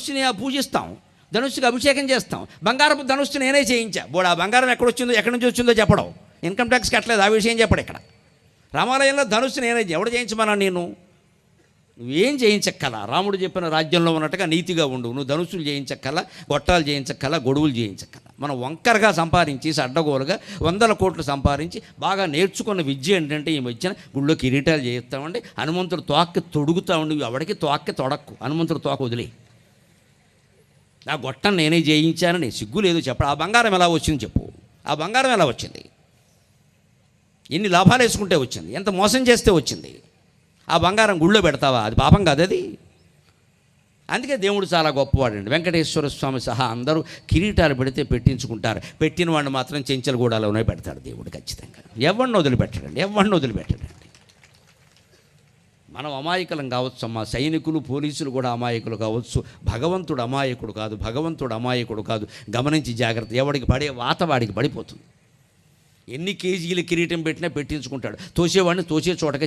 ధనుస్సుని పూజిస్తాం, ధనుస్సుకి అభిషేకం చేస్తాం. బంగారపు ధనుస్సు నేనే చేయించా. బోడు ఆ బంగారం ఎక్కడి నుంచి వచ్చిందో చెప్పడం, ఇన్కమ్ ట్యాక్స్ కట్టలేదు ఆ విషయం చెప్పడు. ఇక్కడ రామాలయంలో ధనుస్సు నేనే, ఎవడు చేయించమన్నా నేను? నువ్వేం చేయించక్కల, రాముడు చెప్పిన రాజ్యంలో ఉన్నట్టుగా నీతిగా ఉండు. నువ్వు ధనుస్సులు చేయించక్కల, గొట్టాలు చేయించక్కల, గొడుగులు చేయించక్కల. మనం వంకరగా సంపాదించి అడ్డగోలుగా 100 కోట్లు సంపాదించి బాగా నేర్చుకున్న విద్య ఏంటంటే ఈ మధ్యన గుళ్ళో కిరీటాలు చేయిస్తామండి, హనుమంతుడు తోక్కి తొడుగుతా ఉండి, ఎవడికి తోక్కి తొడక్కు, హనుమంతుడు తోక వదిలే. నా గొట్టం నేనే చేయించానని సిగ్గు లేదు చెప్పడు. ఆ బంగారం ఎలా వచ్చింది చెప్పు, ఆ బంగారం ఎలా వచ్చింది? ఎన్ని లాభాలు వేసుకుంటే వచ్చింది, ఎంత మోసం చేస్తే వచ్చింది? ఆ బంగారం గుళ్ళో పెడతావా? అది పాపం కాదు అది. అందుకే దేవుడు చాలా గొప్పవాడండి. వెంకటేశ్వర స్వామి సహా అందరూ కిరీటాలు పెడితే పెట్టించుకుంటారు. పెట్టిన వాడిని మాత్రం చెంచలగూడలోనే పెడతాడు దేవుడు ఖచ్చితంగా. ఎవరిని వదిలిపెట్టడండి. మనం అమాయకులం కావచ్చు అమ్మా, సైనికులు పోలీసులు కూడా అమాయకులు కావచ్చు. భగవంతుడు అమాయకుడు కాదు. గమనించి జాగ్రత్త. ఎవడికి పడే వాత వాడికి పడిపోతుంది. ఎన్ని కేజీల కిరీటం పెట్టినా పెట్టించుకుంటాడు. తోసేవాడిని తోసే చోటగా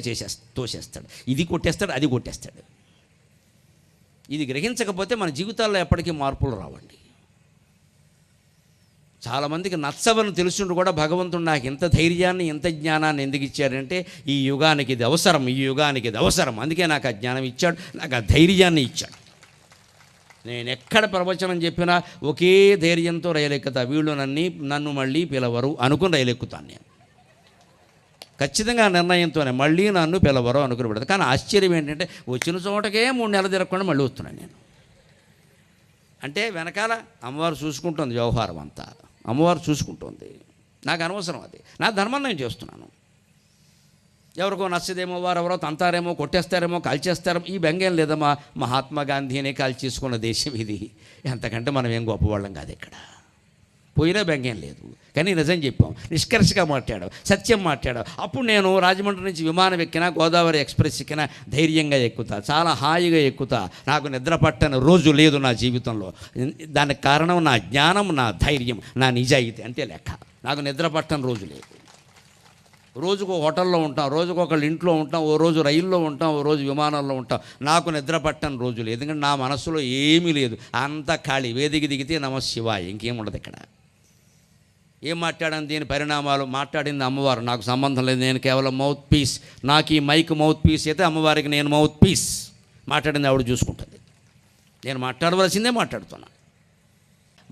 తోసేస్తాడు. ఇది కొట్టేస్తాడు, అది కొట్టేస్తాడు. ఇది గ్రహించకపోతే మన జీవితాల్లో ఎప్పటికీ మార్పులు రావండి. చాలామందికి నచ్చవని తెలుసుంటూ కూడా భగవంతుడు నాకు ఇంత ధైర్యాన్ని, ఇంత జ్ఞానాన్ని ఎందుకు ఇచ్చాడంటే ఈ యుగానికి ఇది అవసరం. అందుకే నాకు ఆ జ్ఞానం ఇచ్చాడు, నాకు ఆ ధైర్యాన్ని ఇచ్చాడు. నేను ఎక్కడ ప్రవచనం చెప్పినా ఒకే ధైర్యంతో రైలెక్కుతా. వీళ్ళు నన్ను మళ్ళీ పిలవరు అనుకుని రైలెక్కుతాను నేను. ఖచ్చితంగా నిర్ణయంతోనే మళ్ళీ నన్ను పిలవరు అనుకుని పెడతాను. కానీ ఆశ్చర్యం ఏంటంటే వచ్చిన చోటకే 3 నెలలు తిరగకుండా మళ్ళీ వస్తున్నాను నేను. అంటే వెనకాల అమ్మవారు చూసుకుంటుంది, వ్యవహారం అంతా అమ్మవారు చూసుకుంటుంది. నాకు అనవసరం అది. నా ధర్మం నేను చేస్తున్నాను. ఎవరికో నచ్చదేమో, వారెవరో తంతారేమో, కొట్టేస్తారేమో, కాల్చేస్తారేమో, ఈ బెంగేం లేదమ్మా. మహాత్మా గాంధీనే కాల్చేసుకున్న దేశం ఇది. ఎంతకంటే మనం ఏం గొప్పవాళ్ళం కాదు. ఇక్కడ పోయినా బెంగేం లేదు. కానీ నిజం చెప్పాం, నిష్కర్షగా మాట్లాడాం, సత్యం మాట్లాడాం. అప్పుడు నేను రాజమండ్రి నుంచి విమానం ఎక్కినా, గోదావరి ఎక్స్ప్రెస్ ఎక్కినా ధైర్యంగా ఎక్కుతా, చాలా హాయిగా ఎక్కుతా. నాకు నిద్ర పట్టని రోజు లేదు నా జీవితంలో. దానికి కారణం నా జ్ఞానం, నా ధైర్యం, నా నిజాయితీ అంటే లెక్క. నాకు నిద్ర పట్టని రోజు లేదు. రోజుకు హోటల్లో ఉంటాం, రోజుకు ఒకళ్ళు ఇంట్లో ఉంటాం, ఓ రోజు రైల్లో ఉంటాం, ఓ రోజు విమానంలో ఉంటాం. నాకు నిద్ర పట్టని రోజు లేదు. ఎందుకంటే నా మనసులో ఏమీ లేదు, అంతా ఖాళీ. వేదిక దిగితే నమశివాయ, ఇంకేం ఉండదు ఇక్కడ. ఏం మాట్లాడాను, దీని పరిణామాలు మాట్లాడింది అమ్మవారు, నాకు సంబంధం లేదు. నేను కేవలం మౌత్ పీస్. నాకు ఈ మైక్ మౌత్ పీస్ అయితే అమ్మవారికి నేను మౌత్ పీస్. మాట్లాడింది ఆవిడ చూసుకుంటుంది. నేను మాట్లాడవలసిందే మాట్లాడుతున్నా.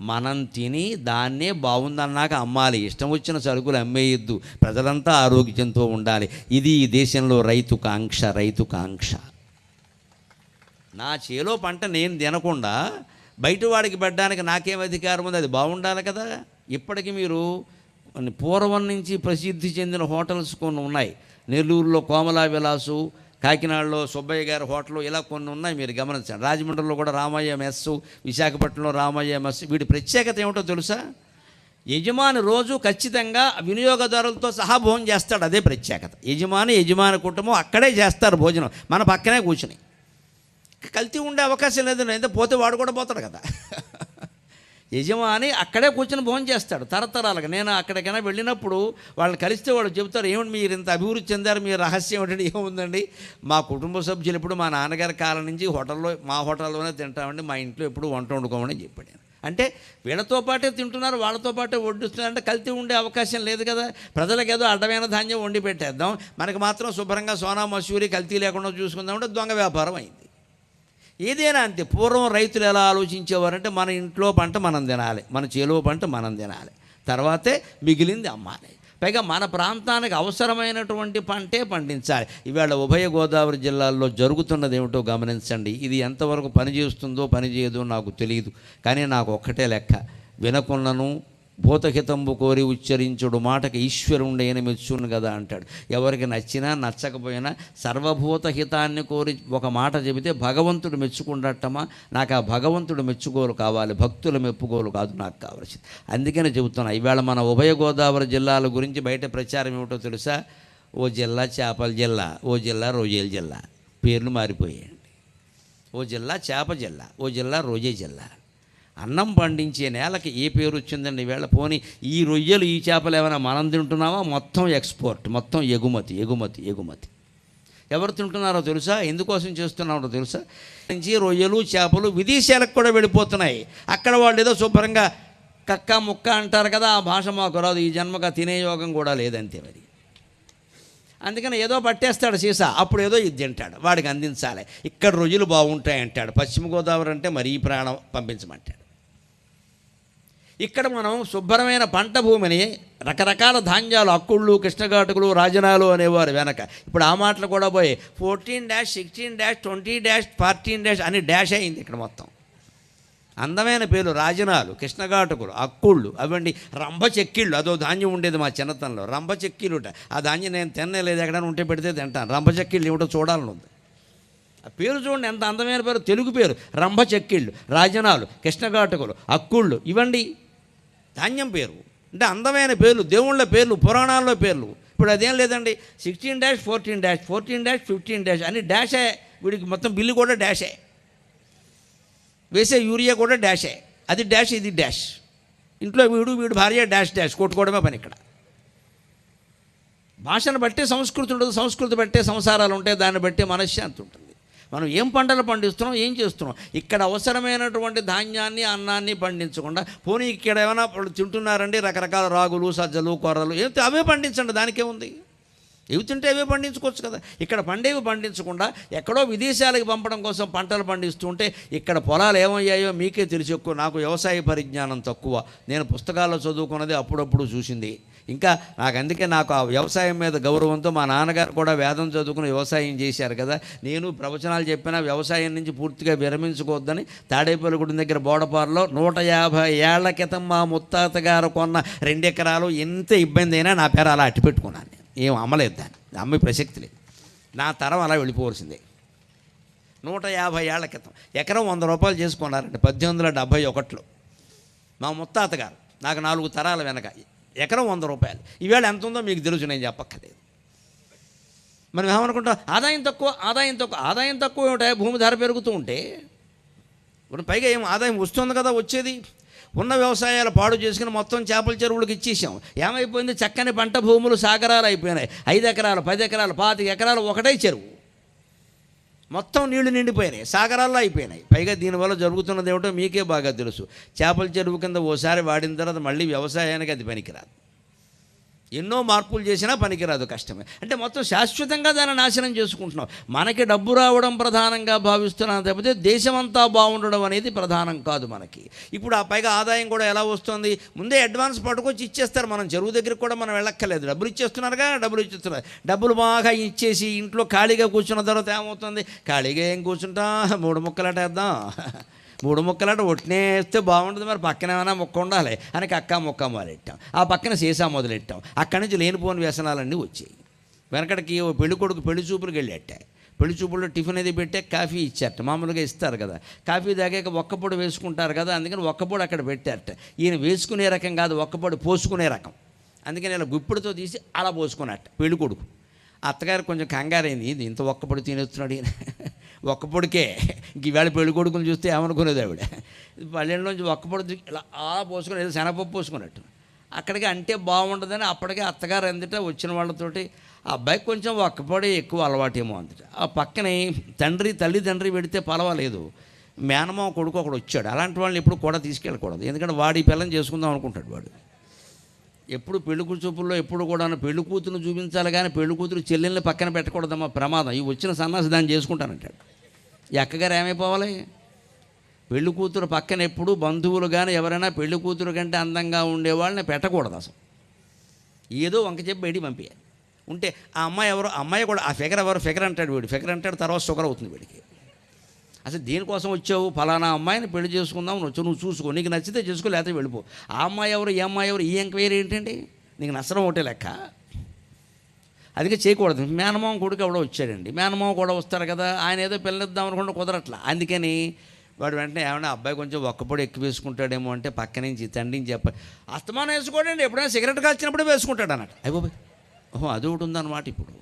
మనం తిని దాన్నే బాగుందన్నాక అమ్మాలి. ఇష్టం వచ్చిన సరుకులు అమ్మేయద్దు. ప్రజలంతా ఆరోగ్యంతో ఉండాలి. ఇది ఈ దేశంలో రైతు కాంక్ష. నా చేలో పంట నేను తినకుండా బయట వాడికి పెట్టడానికి నాకేం అధికారం ఉంది? అది బాగుండాలి కదా. ఇప్పటికీ మీరు పూర్వం నుంచి ప్రసిద్ధి చెందిన హోటల్స్ కొన్ని ఉన్నాయి. నెల్లూరులో కోమలా విలాసు, కాకినాడలో సుబ్బయ్య గారి హోటల్, ఇలా కొన్ని ఉన్నాయి, మీరు గమనించండి. రాజమండ్రిలో కూడా రామయ్య మెస్, విశాఖపట్నంలో రామయ్య మెస్. వీటి ప్రత్యేకత ఏమిటో తెలుసా? యజమాని రోజు ఖచ్చితంగా వినియోగదారులతో సహా భోజనం చేస్తాడు. అదే ప్రత్యేకత. యజమాని కుటుంబం అక్కడే చేస్తారు భోజనం, మన పక్కనే కూర్చుని. కల్తీ ఉండే అవకాశం లేదు. ఎంత పోతే వాడు కూడా పోతాడు కదా. యజమాని అక్కడే కూర్చొని భోజనం చేస్తాడు తరతరాలుగా. నేను అక్కడికైనా వెళ్ళినప్పుడు వాళ్ళని కలిస్తే వాళ్ళు చెబుతారు, ఏమిటి మీరు ఇంత అభివృద్ధి చెందారు, మీ రహస్యం ఏమిటంటే, ఏముందండి, మా కుటుంబ సభ్యులు ఇప్పుడు మా నాన్నగారి కాలం నుంచి మా హోటల్లోనే తింటామండి, మా ఇంట్లో ఎప్పుడు వంట వండుకోమని చెప్పాడు. అంటే వీళ్ళతో పాటే తింటున్నారు, వాళ్ళతో పాటే వడ్డిస్తున్నారు. అంటే కల్తీ ఉండే అవకాశం లేదు కదా. ప్రజలకు ఏదో అడ్డమైన ధాన్యం వండి పెట్టేద్దాం, మనకి మాత్రం శుభ్రంగా సోనా మసూరి కల్తీ లేకుండా చూసుకుందామంటే దొంగ వ్యాపారం అయింది. ఏదైనా అంతే. పూర్వం రైతులు ఎలా ఆలోచించేవారంటే, మన ఇంట్లో పంట మనం తినాలి, మన చేలో పంట మనం తినాలి, తర్వాతే మిగిలింది అమ్మాలి. పైగా మన ప్రాంతానికి అవసరమైనటువంటి పంటే పండించాలి. ఇవాళ ఉభయ గోదావరి జిల్లాల్లో జరుగుతున్నది ఏమిటో గమనించండి. ఇది ఎంతవరకు పనిచేస్తుందో పనిచేయదో నాకు తెలియదు. కానీ నాకు ఒక్కటే లెక్క, వినకున్నను భూతహితంబు కోరి ఉచ్చరించుడు మాటకి ఈశ్వరుండైన మెచ్చును కదా అంటాడు. ఎవరికి నచ్చినా నచ్చకపోయినా సర్వభూతహితాన్ని కోరి ఒక మాట చెబితే భగవంతుడు మెచ్చుకుంటమ్మా. నాకు ఆ భగవంతుడు మెచ్చుకోలు కావాలి, భక్తుల మెప్పుకోలు కాదు నాకు కావాల్సింది. అందుకనే చెబుతున్నా, ఇవాళ మన ఉభయ గోదావరి జిల్లాల గురించి బయట ప్రచారం ఏమిటో తెలుసా? ఓ జిల్లా చేపల జిల్లా, ఓ జిల్లా రొయ్యల జిల్లా. పేర్లు మారిపోయాయండి. ఓ జిల్లా చేప జిల్లా, ఓ జిల్లా రొయ్య జిల్లా. అన్నం పండించే నేలకి ఏ పేరు వచ్చిందండి ఈవేళ? పోనీ ఈ రొయ్యలు, ఈ చేపలు ఏమైనా మనం తింటున్నామా? మొత్తం ఎక్స్పోర్ట్, మొత్తం ఎగుమతి. ఎవరు తింటున్నారో తెలుసా? ఎందుకోసం చేస్తున్నారో తెలుసా? నుంచి రొయ్యలు చేపలు విదేశాలకు కూడా వెళ్ళిపోతున్నాయి. అక్కడ వాళ్ళు ఏదో శుభ్రంగా కక్క ముక్క అంటారు కదా, ఆ భాష మాకు రాదు, ఈ జన్మగా తినే యోగం కూడా లేదంతే. మరి అందుకని ఏదో పట్టేస్తాడు సీసా, అప్పుడు ఏదో ఇది తింటాడు, వాడికి అందించాలి. ఇక్కడ రొయ్యలు బాగుంటాయి అంటాడు, పశ్చిమ గోదావరి అంటే మరీ ప్రాణం పంపించమంటాడు. ఇక్కడ మనం శుభ్రమైన పంట భూమిని రకరకాల ధాన్యాలు, అక్కుళ్ళు, కృష్ణఘాటుకులు, రాజనాలు అనేవారు వెనక. ఇప్పుడు ఆ మాటలు కూడా పోయి 14-, 16-, 20-, 14- అని డాష్ అయింది ఇక్కడ మొత్తం. అందమైన పేర్లు రాజనాలు, కృష్ణఘాటుకులు, అక్కుళ్ళు, అవండి రంభ చెక్కిళ్ళు. అదో ధాన్యం ఉండేది మా చిన్నతనంలో, రంభ చెక్కిళ్ళు. ఆ ధాన్యం నేను తినలేదు, ఎక్కడైనా ఉంటే పెడితే తింటాను. రంభ చెక్కిళ్ళు ఏమిటో చూడాలని ఉంది. ఆ పేరు చూడండి ఎంత అందమైన పేరు, తెలుగు పేరు. రంభ చెక్కిళ్ళు, రాజనాలు, కృష్ణఘాటుకులు, అక్కుళ్ళు, ఇవండి ధాన్యం పేరు. అంటే అందమైన పేర్లు, దేవుళ్ళ పేర్లు, పురాణాల్లో పేర్లు. ఇప్పుడు అదేం లేదండి, 16-, 14-, 14-, 15- అని డాషే. వీడికి మొత్తం బిల్లు కూడా డాషే, వేసే యూరియా కూడా డాషే. అది డాష్, ఇది డాష్. ఇంట్లో వీడు భార్య డాష్ కొట్టుకోవడమే పని. ఇక్కడ భాషను బట్టే సంస్కృతి ఉండదు, సంస్కృతి బట్టే సంసారాలు ఉంటాయి, దాన్ని బట్టే మనశ్శాంతి ఉంటుంది. మనం ఏం పంటలు పండిస్తున్నాం, ఏం చేస్తున్నాం? ఇక్కడ అవసరమైనటువంటి ధాన్యాన్ని, అన్నాన్ని పండించకుండా పోనీ ఇక్కడ ఏమైనా తింటున్నారండి రకరకాల రాగులు, సజ్జలు, కొర్రలు, ఏమిటి అవే పండించండి, దానికే ఉంది. ఇవి తింటే అవే పండించుకోవచ్చు కదా. ఇక్కడ పండేవి పండించకుండా ఎక్కడో విదేశాలకు పంపడం కోసం పంటలు పండిస్తుంటే ఇక్కడ పొలాలు ఏమయ్యాయో మీకే తెలిసి. ఎక్కువ నాకు వ్యవసాయ పరిజ్ఞానం తక్కువ, నేను పుస్తకాల్లో చదువుకున్నది అప్పుడప్పుడు చూసింది. ఇంకా అందుకే నాకు ఆ వ్యవసాయం మీద గౌరవంతో, మా నాన్నగారు కూడా వేదం చదువుకుని వ్యవసాయం చేశారు కదా, నేను ప్రవచనాలు చెప్పినా వ్యవసాయం నుంచి పూర్తిగా విరమించుకోవద్దని తాడేపల్లిగూడెం దగ్గర బోడపారులో 150 ఏళ్ల క్రితం మా ముత్తాత గారు కొన్న 2 ఎకరాలు. ఎంత ఇబ్బంది అయినా నా పేరు అలా అట్టిపెట్టుకున్నాను. ఏం అమ్మలేదు, దాన్ని అమ్మే ప్రసక్తి లేదు. నా తరం అలా వెళ్ళిపోవలసిందే. 150 ఏళ్ల క్రితం ఎకరం 100 రూపాయలు చేసుకున్నారండి 1871లో మా ముత్తాత గారు. నాకు 4 తరాల వెనక ఎకరం 100 రూపాయలు. ఈవేళ ఎంత ఉందో మీకు తెలుసు, నేను చెప్పక్కర్లేదు. మనం ఏమనుకుంటాం, ఆదాయం తక్కువ, ఆదాయం తక్కువ ఏమిటా? భూమి ధర పెరుగుతూ ఉంటే పైగా ఏం ఆదాయం వస్తుంది కదా. వచ్చేది ఉన్న వ్యవసాయాలు పాడు చేసుకుని మొత్తం చేపల చెరువులకు ఇచ్చేసాం. ఏమైపోయింది? చక్కని పంట భూములు సాగరాలు అయిపోయినాయి. 5 ఎకరాలు, 10 ఎకరాలు, 25 ఎకరాలు ఒకటే చెరువు, మొత్తం నీళ్లు నిండిపోయినాయి, సాగరాల్లో అయిపోయినాయి. పైగా దీనివల్ల జరుగుతున్నది ఏమిటో మీకే బాగా తెలుసు. చేపల చెరువు కింద ఓసారి వాడిన తర్వాత మళ్ళీ వ్యవసాయానికి అది పనికిరాదు. ఎన్నో మార్పులు చేసినా పనికిరాదు, కష్టమే. అంటే మొత్తం శాశ్వతంగా దాన్ని నాశనం చేసుకుంటున్నాం. మనకి డబ్బు రావడం ప్రధానంగా భావిస్తున్నాం తప్పితే దేశమంతా బాగుండడం అనేది ప్రధానం కాదు మనకి. ఇప్పుడు ఆ పైగా ఆదాయం కూడా ఎలా వస్తుంది? ముందే అడ్వాన్స్ పట్టుకొచ్చి ఇచ్చేస్తారు. మనం చెరువు దగ్గరికి కూడా మనం వెళ్ళక్కర్లేదు, డబ్బులు ఇచ్చేస్తున్నారుగా, డబ్బులు ఇచ్చేస్తున్నారు. డబ్బులు బాగా ఇచ్చేసి ఇంట్లో ఖాళీగా కూర్చున్న తర్వాత ఏమవుతుంది? ఖాళీగా ఏం కూర్చుంటాం, 3 ముక్కలటేద్దాం. 3 ముక్కలాట ఒట్టినేస్తే బాగుంటుంది, మరి పక్కన ఏమైనా ముక్క ఉండాలి అని అక్క ముక్క మొదలెట్టాం. ఆ పక్కన సీసా మొదలెట్టాం. అక్కడి నుంచి లేనిపోని వ్యసనాలన్నీ వచ్చాయి. వెనకటికి పెళ్లి కొడుకు పెళ్లి చూపులకు వెళ్ళేట, పెళ్లి చూపుల్లో టిఫిన్ అది పెట్టే కాఫీ ఇచ్చారట. మామూలుగా ఇస్తారు కదా, కాఫీ తాగాక ఒక్కపొడి వేసుకుంటారు కదా, అందుకని ఒక్కపొడి అక్కడ పెట్టారట. ఈయన వేసుకునే రకం కాదు, ఒక్కపొడి పోసుకునే రకం. అందుకని ఇలా గుప్పిడితో తీసి అలా పోసుకున్నట్ట పెళ్లి కొడుకు. అత్తగారు కొంచెం కంగారైంది, ఇది ఇంత ఒక్కపొడి తినేస్తున్నాడు ఈయన, ఒక్కపొడికే. ఇంక ఈవేళ పెళ్లి కొడుకులు చూస్తే ఏమనుకునేది ఆవిడ, పల్లెల్లోంచి ఒక్కపొడి ఇలా అలా పోసుకుని ఏదో శనగపప్పు పోసుకున్నట్టు. అక్కడికి అంటే బాగుంటుందని అప్పటికే అత్తగారు అందుట వచ్చిన వాళ్ళతోటి ఆ అబ్బాయికి కొంచెం ఒక్కపొడి ఎక్కువ అలవాటేమో అందుట. ఆ పక్కనే తల్లిదండ్రి పెడితే పర్వాలేదు, మేనమామ కొడుకు ఒకడు వచ్చాడు. అలాంటి వాళ్ళని ఎప్పుడు కూడా తీసుకెళ్ళకూడదు, ఎందుకంటే వాడి పిల్లని చేసుకుందాం అనుకుంటాడు వాడు. ఎప్పుడు పెళ్లి చూపుల్లో ఎప్పుడు కూడా పెళ్లి కూతురు చూపించాలి, కానీ పెళ్లి కూతురు చెల్లెల్ని పక్కన పెట్టకూడదమ్మా, ప్రమాదం. ఈ వచ్చిన సన్నాసి దాన్ని చేసుకుంటానంటాడు. ఈ అక్కగారు ఏమైపోవాలి? పెళ్లి కూతురు పక్కన ఎప్పుడు బంధువులు కానీ ఎవరైనా పెళ్లి కూతురు కంటే అందంగా ఉండేవాళ్ళని పెట్టకూడదు అసలు. ఏదో వంక చెప్పి బయటికి పంపించాలి. ఉంటే ఆ అమ్మాయి ఎవరో, అమ్మాయి కూడా ఆ ఫిగర్ ఎవరు, ఫిగర్ అంటాడు వీడు, ఫిగర్ అంటాడు, తర్వాత షుగర్ అవుతుంది వీడికి. అసలు దేనికోసం వచ్చావు? ఫలానా అమ్మాయిని పెళ్లి చేసుకుందాం వచ్చావు, నువ్వు చూసుకో, నీకు నచ్చితే చేసుకో, లేకపోతే వెళ్ళిపో. ఆ అమ్మాయి ఎవరు, ఈ అమ్మాయి ఎవరు, ఈ ఎంక్వైరీ ఏంటండి? నీకు నచ్చడం ఒకటే లెక్క. అందుకే చేయకూడదు. మేనమామ కొడుకు ఎవడో వచ్చాడండి, మేనమామ కూడా వస్తారు కదా, ఆయన ఏదో పిల్లనిద్దాం అనుకుంటే కుదరట్లా. అందుకని వాడు వెంటనే ఏమన్నా అబ్బాయి కొంచెం ఒక్కపొడి ఎక్కువ వేసుకుంటాడేమో అంటే పక్క నుంచి తండ్రిని చెప్పాలి, అస్తమానం వేసుకోండి, ఎప్పుడైనా సిగరెట్ కాల్చినప్పుడే వేసుకుంటాడు అన్నట్టు. అయిపోయి ఓహో అది ఒకటి ఉందన్నమాట. ఇప్పుడు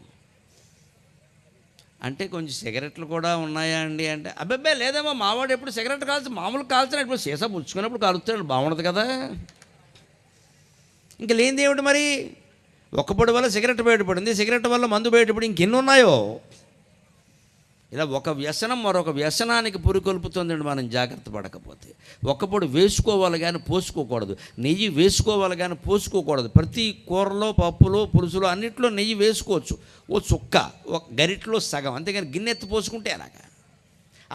అంటే కొంచెం సిగరెట్లు కూడా ఉన్నాయా అండి అంటే, అబ్బాయి లేదేమో, మావాడు ఎప్పుడు సిగరెట్ కాల్చి మామూలు కాల్చున్నాడు, ఇప్పుడు సీసా పుచ్చుకున్నప్పుడు కాలుస్తాడు, బాగుండదు కదా. ఇంకా లేనిది ఏమిటి మరి? ఒక్కపొడి వల్ల సిగరెట్ బయటపడింది, సిగరెట్ వల్ల మందు బయటపడి ఇంకెన్ని ఉన్నాయో. ఇలా ఒక వ్యసనం మరొక వ్యసనానికి పురికొల్పుతుందండి మనం జాగ్రత్త పడకపోతే. ఒక్కప్పుడు వేసుకోవాలి కానీ పోసుకోకూడదు, నెయ్యి వేసుకోవాలి కానీ పోసుకోకూడదు. ప్రతి కూరలో, పప్పులో, పులుసులో అన్నిట్లో నెయ్యి వేసుకోవచ్చు, ఓ చుక్క, ఒక గరిట్లో సగం, అంతేగాని గిన్నెత్తి పోసుకుంటే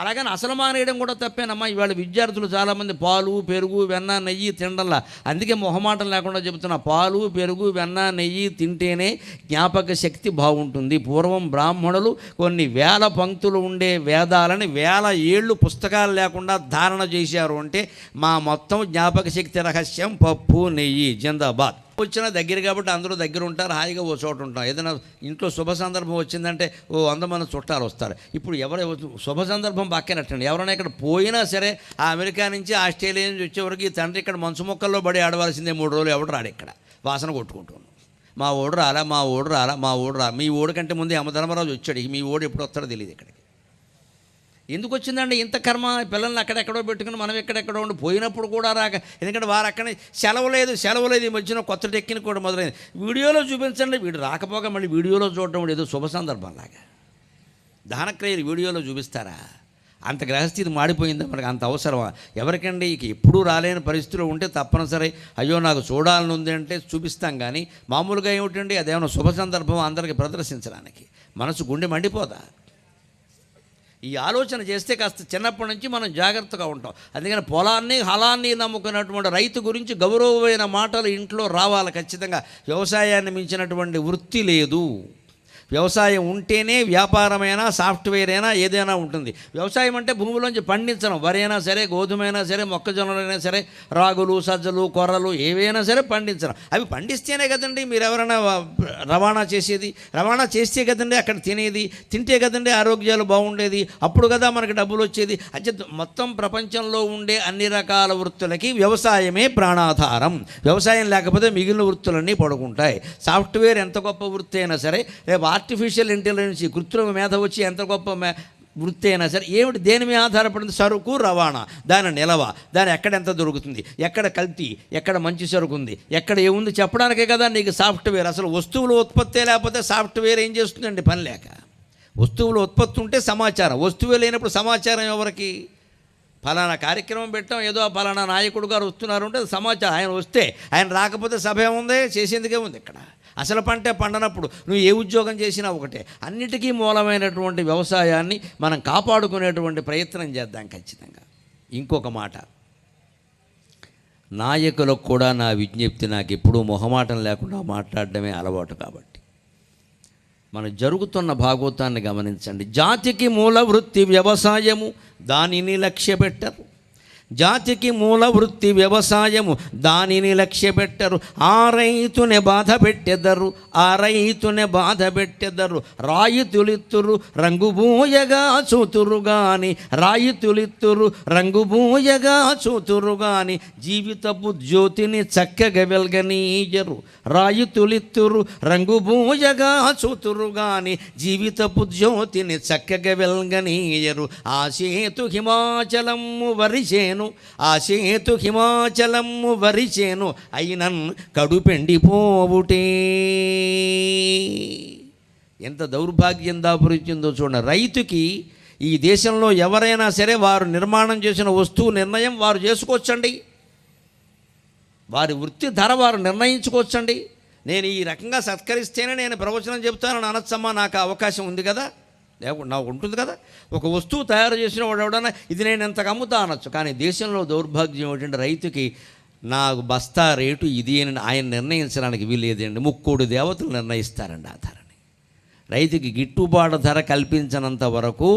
అలాగని అసలు మానేయడం కూడా తప్పేనమ్మా. ఇవాళ విద్యార్థులు చాలామంది పాలు, పెరుగు, వెన్న, నెయ్యి తినడంలా. అందుకే మొహమాటం లేకుండా చెబుతున్నా, పాలు, పెరుగు, వెన్న, నెయ్యి తింటేనే జ్ఞాపక శక్తి బాగుంటుంది. పూర్వం బ్రాహ్మణులు కొన్ని వేల పంక్తులు ఉండే వేదాలని 1000 ఏళ్ళు పుస్తకాలు లేకుండా ధారణ చేశారు అంటే మా మొత్తం జ్ఞాపక శక్తి రహస్యం పప్పు, నెయ్యి. జిందాబాద్. వచ్చినా దగ్గర కాబట్టి అందరూ దగ్గర ఉంటారు, హాయిగా ఓ చోట ఉంటాం. ఏదైనా ఇంట్లో శుభ సందర్భం వచ్చిందంటే ఓ 100 మంది చుట్టాలు వస్తారు. ఇప్పుడు ఎవరు శుభ సందర్భం పక్కనట్టండి, ఎవరైనా ఇక్కడ పోయినా సరే ఆ అమెరికా నుంచి, ఆస్ట్రేలియా నుంచి వచ్చేవరకు ఈ తండ్రి ఇక్కడ మంచు మొక్కల్లో పడి ఆడవలసిందే 3 రోజులు. ఎవడు రాడు, ఇక్కడ వాసన కొట్టుకుంటున్నాం. మా ఓడు రాలా, మా ఓడు రాలా, మా ఓడు రా. మీ ఓడి కంటే ముందే యమధర్మరాజు వచ్చాడు, మీ ఓడు ఎప్పుడు వస్తాడో తెలియదు. ఇక్కడికి ఎందుకు వచ్చిందండి ఇంత కర్మ? పిల్లల్ని అక్కడెక్కడో పెట్టుకుని మనం ఎక్కడెక్కడో ఉండి పోయినప్పుడు కూడా రాక. ఎందుకంటే వారు అక్కడే సెలవు లేదు. ఈ మధ్యన కొత్త టెక్నిక్ కూడా మొదలైంది. వీడియోలో చూపించండి, వీడు రాకపోగా మళ్ళీ వీడియోలో చూడటం ఏదో శుభ సందర్భంలాగా. దానక్రియలు వీడియోలో చూపిస్తారా? అంత గ్రహస్థితి మాడిపోయిందా మనకు? అంత అవసరమా? ఎవరికండి? ఇక ఎప్పుడూ రాలేని పరిస్థితిలో ఉంటే తప్పనిసరి అయ్యో నాకు చూడాలని ఉంది అంటే చూపిస్తాం. కానీ మామూలుగా ఏమిటండి, అదేమన్నా శుభ సందర్భం అందరికీ ప్రదర్శించడానికి మనసు గుండె మండిపోదా? ఈ ఆలోచన చేస్తే కాస్త చిన్నప్పటి నుంచి మనం జాగ్రత్తగా ఉంటాం. అందుకని పొలాన్ని, హలాన్ని నమ్ముకున్నటువంటి రైతు గురించి గౌరవమైన మాటలు ఇంట్లో రావాలి ఖచ్చితంగా. వ్యవసాయాన్ని మించినటువంటి వృత్తి లేదు. వ్యవసాయం ఉంటేనే వ్యాపారమైనా, సాఫ్ట్వేర్ అయినా, ఏదైనా ఉంటుంది. వ్యవసాయం అంటే భూమిలోంచి పండించడం. వరైనా సరే, గోధుమైనా సరే, మొక్కజొన్నలైనా సరే, రాగులు, సజ్జలు, కొర్రలు ఏవైనా సరే పండించడం. అవి పండిస్తేనే కదండి మీరు ఎవరైనా రవాణా చేసేది. రవాణా చేస్తే కదండి అక్కడ తినేది. తింటే కదండి ఆరోగ్యాలు బాగుండేది. అప్పుడు కదా మనకి డబ్బులు వచ్చేది. అంటే మొత్తం ప్రపంచంలో ఉండే అన్ని రకాల వృత్తులకి వ్యవసాయమే ప్రాణాధారం. వ్యవసాయం లేకపోతే మిగిలిన వృత్తులన్నీ పడుకుంటాయి. సాఫ్ట్వేర్ ఎంత గొప్ప వృత్తి అయినా సరే, రేపు ఆర్టిఫిషియల్ ఇంటెలిజెన్స్, కృత్రిమ మేధ వచ్చి ఎంత గొప్ప వృత్తి అయినా సరే, ఏమిటి దేని మీద ఆధారపడింది? సరుకు రవాణా, దాని నిలవ, దాని ఎక్కడ ఎంత దొరుకుతుంది, ఎక్కడ కల్తీ, ఎక్కడ మంచి సరుకు ఉంది, ఎక్కడ ఏముంది చెప్పడానికే కదా నీకు సాఫ్ట్వేర్. అసలు వస్తువుల ఉత్పత్తి లేకపోతే సాఫ్ట్వేర్ ఏం చేస్తుందండి? పని లేక. వస్తువుల ఉత్పత్తి ఉంటే సమాచారం, వస్తువే లేనప్పుడు సమాచారం ఎవరికి? ఫలానా కార్యక్రమం పెట్టాం, ఏదో ఫలానా నాయకుడు గారు వస్తున్నారు అంటే సమాచారం. ఆయన వస్తే, ఆయన రాకపోతే సభ ఏముంది? చేసేందుకే ఉంది. ఇక్కడ అసలు పంటే పండనప్పుడు నువ్వు ఏ ఉద్యోగం చేసినా ఒకటే. అన్నిటికీ మూలమైనటువంటి వ్యవసాయాన్ని మనం కాపాడుకునేటువంటి ప్రయత్నం చేద్దాం ఖచ్చితంగా. ఇంకొక మాట, నాయకులకు కూడా నా విజ్ఞప్తి, నాకు ఎప్పుడూ మొహమాటం లేకుండా మాట్లాడడమే అలవాటు. కాబట్టి మనం జరుగుతున్న భాగవతాన్ని గమనించండి. జాతికి మూల వృత్తి వ్యవసాయము, దానిని లక్ష్యపెట్టరు. జాతికి మూల వృత్తి వ్యవసాయము, దానిని లక్ష్యపెట్టరు. ఆ రైతునే బాధ పెట్టెదరు. రాయితులిత్తురు రంగుబూయగా చూతురు గాని జీవితపు జ్యోతిని చక్కగా వెల్గనీయరు. రాయితులిత్తురు రంగుబూయగా చూతురు గాని జీవితపు జ్యోతిని చక్కగా వెల్గనీయరు. ఆ సేతు హిమాచలము వరిసేను, అయినన్ కడుపెండిపోవుటే. ఎంత దౌర్భాగ్యం దాపురించిందో చూడండి. రైతుకి ఈ దేశంలో ఎవరైనా సరే వారు నిర్మాణం చేసిన వస్తువు నిర్ణయం వారు చేసుకోవచ్చండి. వారి వృత్తి ధర వారు నిర్ణయించుకోవచ్చండి. నేను ఈ రకంగా సత్కరిస్తేనే నేను ప్రవచనం చెబుతానని అనొచ్చమ్మా, నాకు అవకాశం ఉంది కదా, లేకుండా నాకు ఉంటుంది కదా. ఒక వస్తువు తయారు చేసిన వాడు ఎవడన్నా ఇది నేను ఎంతకు అమ్ముతా అనొచ్చు. కానీ దేశంలో దౌర్భాగ్యం ఏమిటంటే రైతుకి నాకు బస్తా రేటు ఇది అని ఆయన నిర్ణయించడానికి వీలేదండి. 3 దేవతలు నిర్ణయిస్తారండి ఆ ధరని. రైతుకి గిట్టుబాటు ధర కల్పించినంత వరకు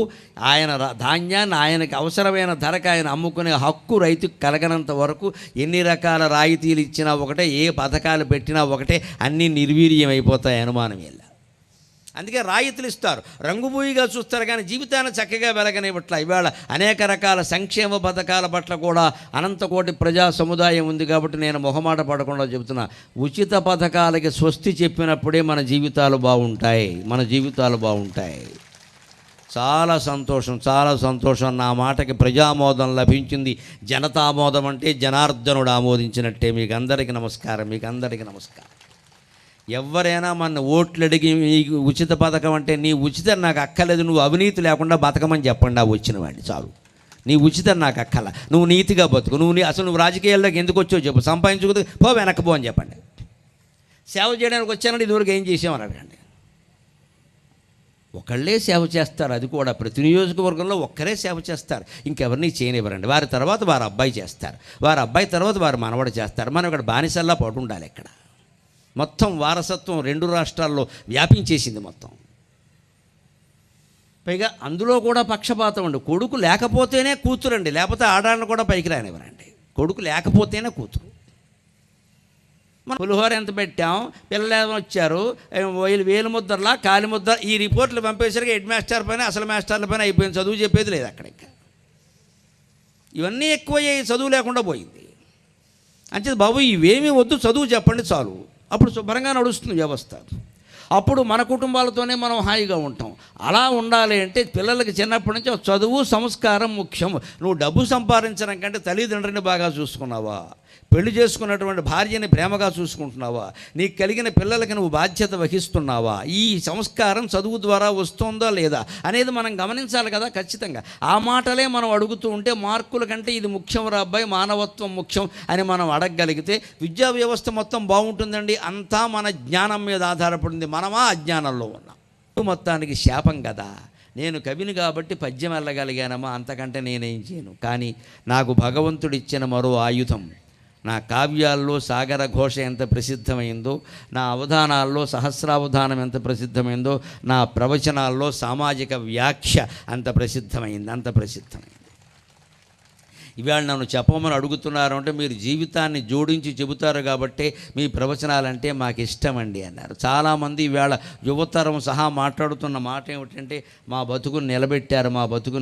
ఆయన ధాన్యాన్ని ఆయనకి అవసరమైన ధరకు ఆయన అమ్ముకునే హక్కు రైతుకు కలగనంత వరకు ఎన్ని రకాల రాయితీలు ఇచ్చినా ఒకటే, ఏ పథకాలు పెట్టినా ఒకటే, అన్నీ నిర్వీర్యం అయిపోతాయి, అనుమానం ఇలా. అందుకే రాయితీలు ఇస్తారు, రంగుబూయిగా చూస్తారు, కానీ జీవితాన్ని చక్కగా వెలగనివ్వట్ల. ఇవాళ అనేక రకాల సంక్షేమ పథకాల పట్ల కూడా అనంతకోటి ప్రజా సముదాయం ఉంది. కాబట్టి నేను మొహమాట పడకుండా చెబుతున్నా, ఉచిత పథకాలకి స్వస్తి చెప్పినప్పుడే మన జీవితాలు బాగుంటాయి. చాలా సంతోషం. నా మాటకి ప్రజామోదం లభించింది. జనతామోదం అంటే జనార్దనుడు ఆమోదించినట్టే. మీకు అందరికీ నమస్కారం. ఎవరైనా మన ఓట్లు అడిగి నీకు ఉచిత పథకం అంటే నీ ఉచితం నాకు అక్కర్లేదు, నువ్వు అవినీతి లేకుండా బతకమని చెప్పండి ఆ వచ్చిన వాడిని చాలు. నీ ఉచితం నాకు అక్కల, నువ్వు నీతిగా బతుకు, అసలు నువ్వు రాజకీయాల్లోకి ఎందుకు వచ్చావు చెప్పు, సంపాదించుకుంటే పో వెనక్కి పో అని చెప్పండి. సేవ చేయడానికి వచ్చానంటే ఇదివరకు ఏం చేసామని అడగండి. ఒకళ్ళే సేవ చేస్తారు, అది కూడా ప్రతి నియోజకవర్గంలో ఒక్కరే సేవ చేస్తారు, ఇంకెవరిని చేయనివ్వరండి. వారి తర్వాత వారి అబ్బాయి చేస్తారు, వారి అబ్బాయి తర్వాత వారి మనవడు చేస్తారు. మనం ఇక్కడ బానిసల్లా పడు ఉండాలి. ఇక్కడ మొత్తం వారసత్వం 2 రాష్ట్రాల్లో వ్యాపించేసింది మొత్తం. పైగా అందులో కూడా పక్షపాతం అండి. కొడుకు లేకపోతేనే కూతురండి, లేకపోతే ఆడాలను కూడా పైకి రానివ్వరండి. కొడుకు లేకపోతేనే కూతురు. మనం పులిహోర ఎంత పెట్టాం, పిల్లలు వచ్చారు, వేలు ముద్దర్లా కాలి ముద్ర, ఈ రిపోర్ట్లు పంపేసరికి హెడ్ మాస్టర్ పైన అసలు మాస్టర్ల పైన అయిపోయింది, చదువు చెప్పేది లేదు అక్కడ. ఇంకా ఇవన్నీ ఎక్కువయ్యాయి, చదువు లేకుండా పోయింది. అంతే బాబు ఇవేమీ వద్దు, చదువు చెప్పండి చాలు, అప్పుడు శుభ్రంగా నడుస్తుంది వ్యవస్థ. అప్పుడు మన కుటుంబాలతోనే మనం హాయిగా ఉంటాం. అలా ఉండాలి అంటే పిల్లలకి చిన్నప్పటి నుంచి చదువు సంస్కారం ముఖ్యం. నువ్వు డబ్బు సంపాదించడం కంటే తల్లిదండ్రులని బాగా చూసుకున్నావా, పెళ్లి చేసుకున్నటువంటి భార్యని ప్రేమగా చూసుకుంటున్నావా, నీకు కలిగిన పిల్లలకి నువ్వు బాధ్యత వహిస్తున్నావా, ఈ సంస్కారం చదువు ద్వారా వస్తుందా లేదా అనేది మనం గమనించాలి కదా ఖచ్చితంగా. ఆ మాటలే మనం అడుగుతూ ఉంటే మార్కుల కంటే ఇది ముఖ్యం రా అబ్బాయి, మానవత్వం ముఖ్యం అని మనం అడగగలిగితే విద్యా వ్యవస్థ మొత్తం బాగుంటుందండి. అంతా మన జ్ఞానం మీద ఆధారపడింది, మనమా అజ్ఞానంలో ఉన్నాం. మొత్తానికి శాపం కదా. నేను కవిని కాబట్టి పద్యం వెళ్ళగలిగానమ్మా, అంతకంటే నేనేం చేయను. కానీ నాకు భగవంతుడిచ్చిన మరో ఆయుధం, నా కావ్యాల్లో సాగర ఘోష ఎంత ప్రసిద్ధమైందో, నా అవధానాల్లో సహస్రావధానం ఎంత ప్రసిద్ధమైందో, నా ప్రవచనాల్లో సామాజిక వ్యాఖ్య అంత ప్రసిద్ధమైంది. ఇవాళ నన్ను చెప్పమని అడుగుతున్నారు అంటే మీరు జీవితాన్ని జోడించి చెబుతారు కాబట్టి మీ ప్రవచనాలంటే మాకు ఇష్టమండి అన్నారు. చాలామంది ఇవాళ యువతరం సహా మాట్లాడుతున్న మాట ఏమిటంటే మా బతుకుని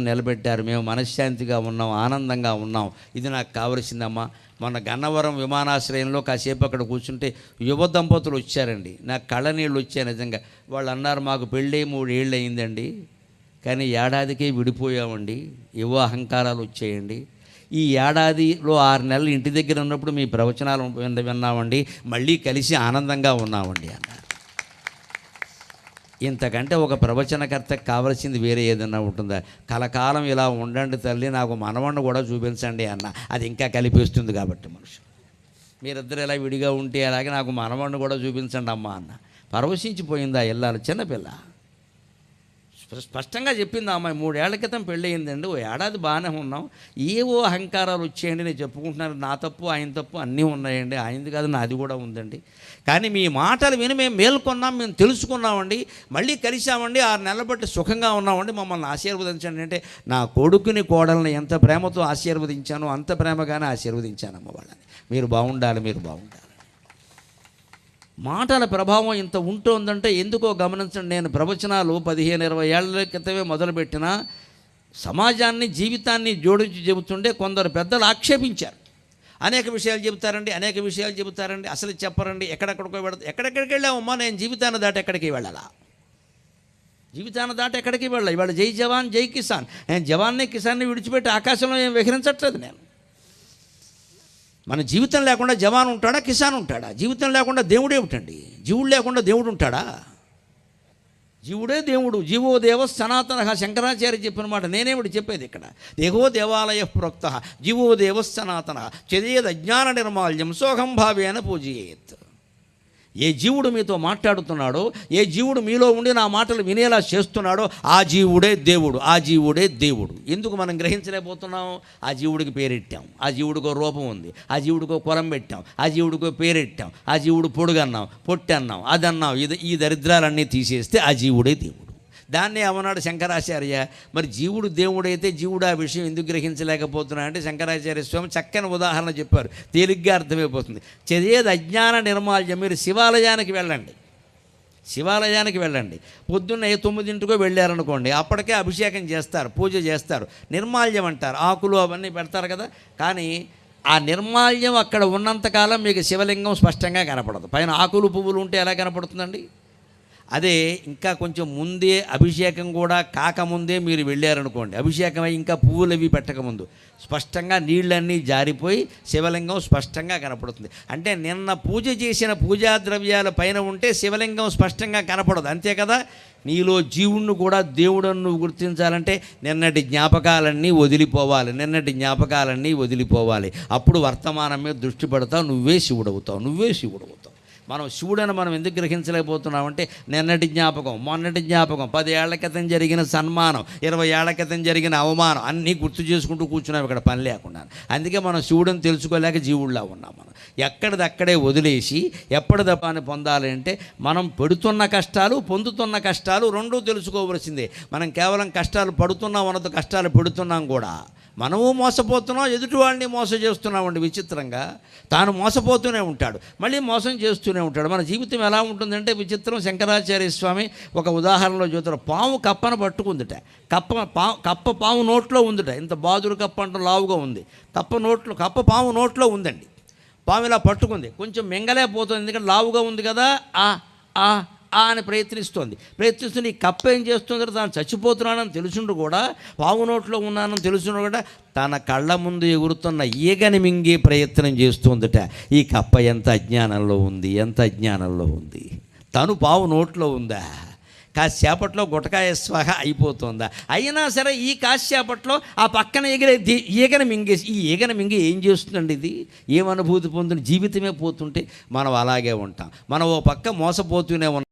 నిలబెట్టారు, మేము మనశ్శాంతిగా ఉన్నాం, ఆనందంగా ఉన్నాం, ఇది నాకు కావలసిందమ్మా. మొన్న గన్నవరం విమానాశ్రయంలో కాసేపు అక్కడ కూర్చుంటే యువ దంపతులు వచ్చారండి, నాకు కళ్ళనీళ్ళు వచ్చాయి నిజంగా. వాళ్ళు అన్నారు మాకు పెళ్ళి 3 ఏళ్ళు అయిందండి, కానీ ఏడాదికే విడిపోయామండి, యువ అహంకారాలు వచ్చాయండి. ఈ ఏడాదిలో 6 నెలలు ఇంటి దగ్గర ఉన్నప్పుడు మీ ప్రవచనాలు విన్నామండి, మళ్ళీ కలిసి ఆనందంగా ఉన్నామండి అన్నారు. ఇంతకంటే ఒక ప్రవచనకర్తకు కావాల్సింది వేరే ఏదన్నా ఉంటుందా? కలకాలం ఇలా ఉండండి తల్లి, నాకు మనవణ్ణి కూడా చూపించండి అన్న, అది ఇంకా కలిపిస్తుంది కాబట్టి మనుషులు. మీరిద్దరు ఇలా విడిగా ఉంటే అలాగే నాకు మనవణ్ణి కూడా చూపించండి అమ్మ అన్న. పరవశించిపోయిందా ఇల్లాలు, చిన్నపిల్ల స్పష్టంగా చెప్పింది ఆ అమ్మాయి. 3 ఏళ్ల క్రితం పెళ్ళి అయిందండి, ఓ ఏడాది బాగానే ఉన్నాం, ఏవో అహంకారాలు వచ్చేయండి, నేను చెప్పుకుంటున్నాను, నా తప్పు ఆయన తప్పు అన్నీ ఉన్నాయండి, ఆయనది కాదు నాది కూడా ఉందండి, కానీ మీ మాటలు విని మేము మేల్కొన్నాం, మేము తెలుసుకున్నామండి, మళ్ళీ కలిసామండి, 6 నెలల బట్టి సుఖంగా ఉన్నామండి, మమ్మల్ని ఆశీర్వదించండి అంటే నా కొడుకుని కోడల్ని ఎంత ప్రేమతో ఆశీర్వదించానో అంత ప్రేమగానే ఆశీర్వదించానమ్మ వాళ్ళని. మీరు బాగుండాలి. మాటల ప్రభావం ఇంత ఉంటుందంటే ఎందుకో గమనించండి. నేను ప్రవచనాలు 15-20 ఏళ్ల క్రితమే మొదలుపెట్టిన సమాజాన్ని జీవితాన్ని జోడించి చెబుతుంటే కొందరు పెద్దలు ఆక్షేపించారు. అనేక విషయాలు చెబుతారండి, అసలు చెప్పరండి, ఎక్కడెక్కడికి వెళ్ళామమ్మా, నేను జీవితాన్ని దాటి ఎక్కడికి వెళ్ళాలా, ఇవాళ జై జవాన్ జై కిసాన్, నేను జవాన్ని కిసాన్ని విడిచిపెట్టి ఆకాశంలో ఏం విహరించట్లేదు. నేను మన జీవితం లేకుండా జవాన్ ఉంటాడా, కిసాన్ ఉంటాడా? జీవితం లేకుండా దేవుడు ఏమిటండి? జీవుడు లేకుండా దేవుడు ఉంటాడా? జీవుడే దేవుడు. జీవో దేవ సనాతన, శంకరాచార్య చెప్పిన మాట నేనేమిటి చెప్పేది ఇక్కడ. దేహో దేవాలయ ప్రోక్త జీవో దేవ సనాతన చదేద్ అజ్ఞాన నిర్మాల్యం సోహం భావేన పూజయేత్. ఏ జీవుడు మీతో మాట్లాడుతున్నాడో, ఏ జీవుడు మీలో ఉండి నా మాటలు వినేలా చేస్తున్నాడో ఆ జీవుడే దేవుడు. ఎందుకు మనం గ్రహించలేకపోతున్నాం? ఆ జీవుడికి పేరెట్టాం, ఆ జీవుడికో రూపం ఉంది, ఆ జీవుడికో కులం పెట్టాం, ఆ జీవుడికో పేరెట్టాం, ఆ జీవుడు పొడుగన్నాం, పొట్టన్నాం, అదన్నాం, ఈ దరిద్రాలన్నీ తీసేస్తే ఆ జీవుడే దేవుడు. దాన్నే ఏమన్నాడు శంకరాచార్య, మరి జీవుడు దేవుడైతే జీవుడు ఆ విషయం ఎందుకు గ్రహించలేకపోతున్నా అంటే శంకరాచార్య స్వామి చక్కని ఉదాహరణ చెప్పారు, తేలిగ్గా అర్థమైపోతుంది. చదివేది అజ్ఞాన నిర్మాల్యం. మీరు శివాలయానికి వెళ్ళండి, పొద్దున్న 9 వెళ్ళారనుకోండి, అప్పటికే అభిషేకం చేస్తారు, పూజ చేస్తారు, నిర్మాల్యం అంటారు, ఆకులు అవన్నీ పెడతారు కదా. కానీ ఆ నిర్మాల్యం అక్కడ ఉన్నంతకాలం మీకు శివలింగం స్పష్టంగా కనపడదు. పైన ఆకులు పువ్వులు ఉంటే ఎలా కనపడుతుందండి? అదే ఇంకా కొంచెం ముందే అభిషేకం కూడా కాకముందే మీరు వెళ్ళారనుకోండి, అభిషేకం అయి ఇంకా పువ్వులు అవి పెట్టకముందు స్పష్టంగా నీళ్ళన్నీ జారిపోయి శివలింగం స్పష్టంగా కనపడుతుంది. అంటే నిన్న పూజ చేసిన పూజా ద్రవ్యాల పైన ఉంటే శివలింగం స్పష్టంగా కనపడదు, అంతే కదా. నీలో జీవుణ్ణి కూడా దేవుడని నువ్వు గుర్తించాలంటే నిన్నటి జ్ఞాపకాలన్నీ వదిలిపోవాలి. అప్పుడు వర్తమానం మీద దృష్టి పెడతావు, నువ్వే శివుడవుతావు. మనం శివుడని మనం ఎందుకు గ్రహించలేకపోతున్నామంటే నిన్నటి జ్ఞాపకం, మొన్నటి జ్ఞాపకం, 10 ఏళ్ల క్రితం జరిగిన సన్మానం, 20 ఏళ్ల క్రితం జరిగిన అవమానం అన్నీ గుర్తు చేసుకుంటూ కూర్చున్నాం ఇక్కడ పని లేకుండా. అందుకే మనం శివుడని తెలుసుకోలేక జీవుడిలా ఉన్నాం. మనం ఎక్కడిదక్కడే వదిలేసి ఎప్పటిదప్పని పొందాలి అంటే మనం పెడుతున్న కష్టాలు, పొందుతున్న కష్టాలు రెండూ తెలుసుకోవలసిందే. మనం కేవలం కష్టాలు పడుతున్నాం అన్నది, కష్టాలు పెడుతున్నాం కూడా. మనము మోసపోతున్నాం, ఎదుటి వాళ్ళని మోసం చేస్తున్నామండి. విచిత్రంగా తాను మోసపోతూనే ఉంటాడు, మళ్ళీ మోసం చేస్తూనే ఉంటాడు. మన జీవితం ఎలా ఉంటుందంటే విచిత్రం. శంకరాచార్య స్వామి ఒక ఉదాహరణలో చూస్తారు. పాము కప్పను పట్టుకుందిట. కప్ప పాము నోట్లో ఉందిట. ఇంత బాదురు కప్ప అంటే లావుగా ఉంది. కప్ప పాము నోట్లో ఉందండి. పాము ఇలా పట్టుకుంది, కొంచెం మింగలేకపోతుంది, ఎందుకంటే లావుగా ఉంది కదా. అని ప్రయత్నిస్తుంది. ఈ కప్ప ఏం చేస్తుందంటే తాను చచ్చిపోతున్నానని తెలుసుండు కూడా, పాము నోట్లో ఉన్నానని తెలుసుండు కూడా తన కళ్ళ ముందు ఎగురుతున్న ఈగని మింగే ప్రయత్నం చేస్తుందట. ఈ కప్ప ఎంత అజ్ఞానంలో ఉంది. తను పాము నోట్లో ఉందా, కాసేపట్లో గుటకాయ స్వాహ అయిపోతుందా. అయినా సరే ఈ కాసేపట్లో ఆ పక్కన ఈగని మింగేసి, ఈ ఈగని మింగి ఏం చేస్తుందండి, ఇది ఏమనుభూతి పొందుతుంది. జీవితమే పోతుంటే మనం అలాగే ఉంటాం. మనం ఓ పక్క మోసపోతూనే ఉన్నాం.